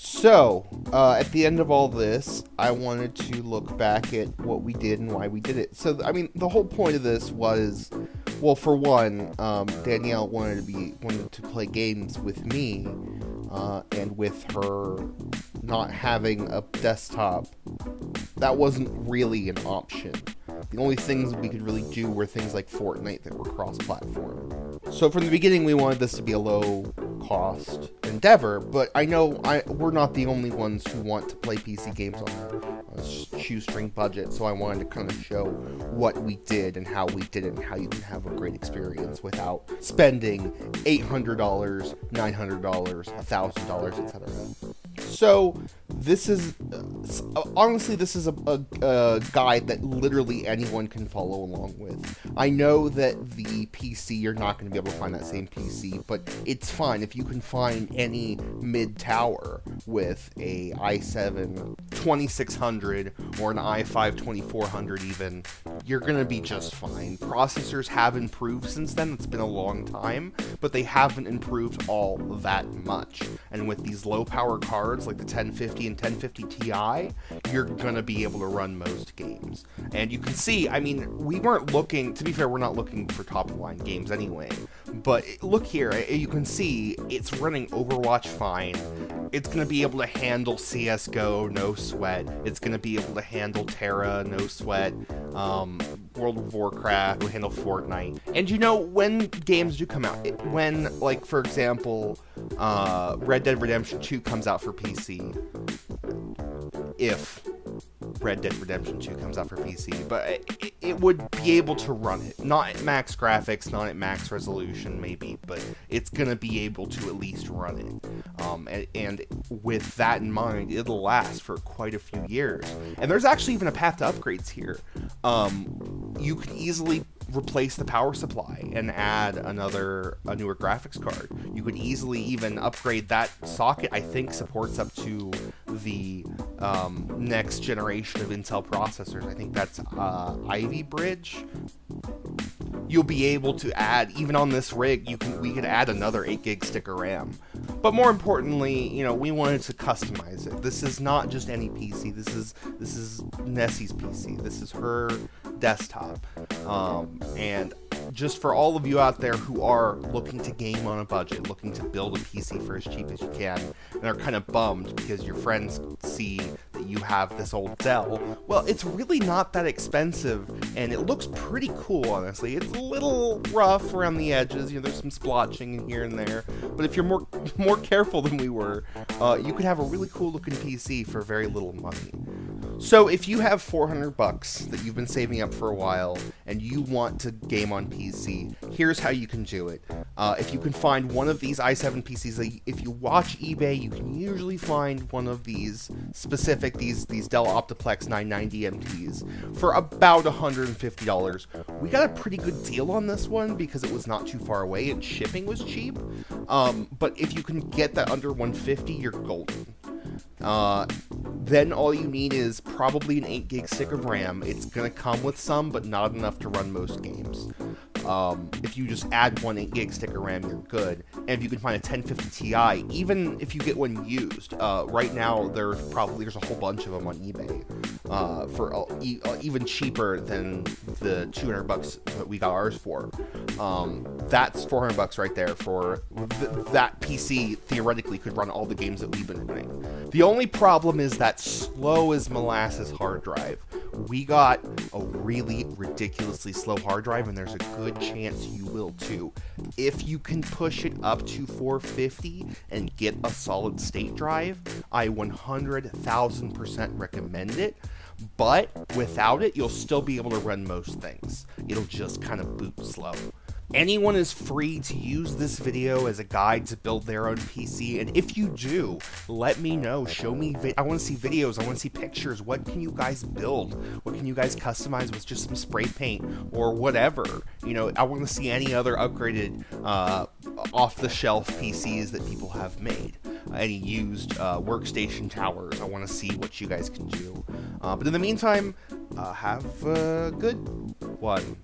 So, at the end of all this, I wanted to look back at what we did and why we did it. So, I mean, the whole point of this was, well, for one, Danielle wanted to play games with me, and with her not having a desktop, that wasn't really an option. The only things we could really do were things like Fortnite that were cross-platform. So from the beginning, we wanted this to be a low-cost endeavor, but I know we're not the only ones who want to play PC games on a shoestring budget, so I wanted to kind of show what we did and how we did it and how you can have a great experience without spending $800, $900, $1,000, etc. So this is, honestly, this is a guide that literally anyone can follow along with. I know that the PC, you're not going to be able to find that same PC, but it's fine. If you can find any mid-tower with a i7 2600 or an i5 2400 even, you're going to be just fine. Processors have improved since then. It's been a long time, but they haven't improved all that much. And with these low-power cards like the 1050 and 1050 Ti, you're going to be able to run most games. And you can see, I mean, we weren't looking, to be fair, we're not looking for top-of-the-line games anyway, but look here, you can see it's running Overwatch fine. It's going to be able to handle CSGO, no sweat. It's going to be able to handle Terra, no sweat. World of Warcraft, will handle Fortnite. And you know, when games do come out, when, like, for example, Red Dead Redemption 2 comes out for PC, if Red Dead Redemption 2 comes out for PC, but it would be able to run it. Not at max graphics, not at max resolution, maybe, but it's going to be able to at least run it. And with that in mind, it'll last for quite a few years. And there's actually even a path to upgrades here. You could easily replace the power supply and add a newer graphics card. You could easily even upgrade that socket. I think supports up to the next generation of Intel processors. I think that's Ivy Bridge. You'll be able to add, even on this rig, we could add another 8 gig stick of RAM. But more importantly, you know, we wanted to customize it. This is not just any PC. This is Nessie's PC. This is her desktop. And just for all of you out there who are looking to game on a budget, looking to build a PC for as cheap as you can, and are kind of bummed because your friends see that you have this old Dell, well, it's really not that expensive, and it looks pretty cool, honestly. It's a little rough around the edges, you know, there's some splotching in here and there, but if you're more careful than we were, you could have a really cool looking PC for very little money. So if you have $400 that you've been saving up for a while, and you want to game on PC, here's how you can do it. If you can find one of these i7 PCs, if you watch eBay, you can usually find one of these specific, these Dell Optiplex 990 MTs for about $150. We got a pretty good deal on this one because it was not too far away and shipping was cheap. But if you can get that under $150, you're golden. Then all you need is probably an 8 gig stick of RAM. It's going to come with some, but not enough to run most games. If you just add one 8 gig stick of RAM, you're good. And if you can find a 1050 Ti, even if you get one used, right now there's a whole bunch of them on eBay for even cheaper than the $200 that we got ours for. That's $400 right there for that PC. Theoretically, could run all the games that we've been running. The only problem is that slow as molasses hard drive. We got a really ridiculously slow hard drive, and there's a good chance you will too. If you can push it up to 450 and get a solid state drive, I 100,000% recommend it. But without it, you'll still be able to run most things. It'll just kind of boot slow. Anyone is free to use this video as a guide to build their own PC, and if you do, let me know. Show me, I want to see videos, I want to see pictures. What can you guys build? What can you guys customize with just some spray paint or whatever? You know, I want to see any other upgraded off-the-shelf PCs that people have made. Any used workstation towers. I want to see what you guys can do. But in the meantime, have a good one.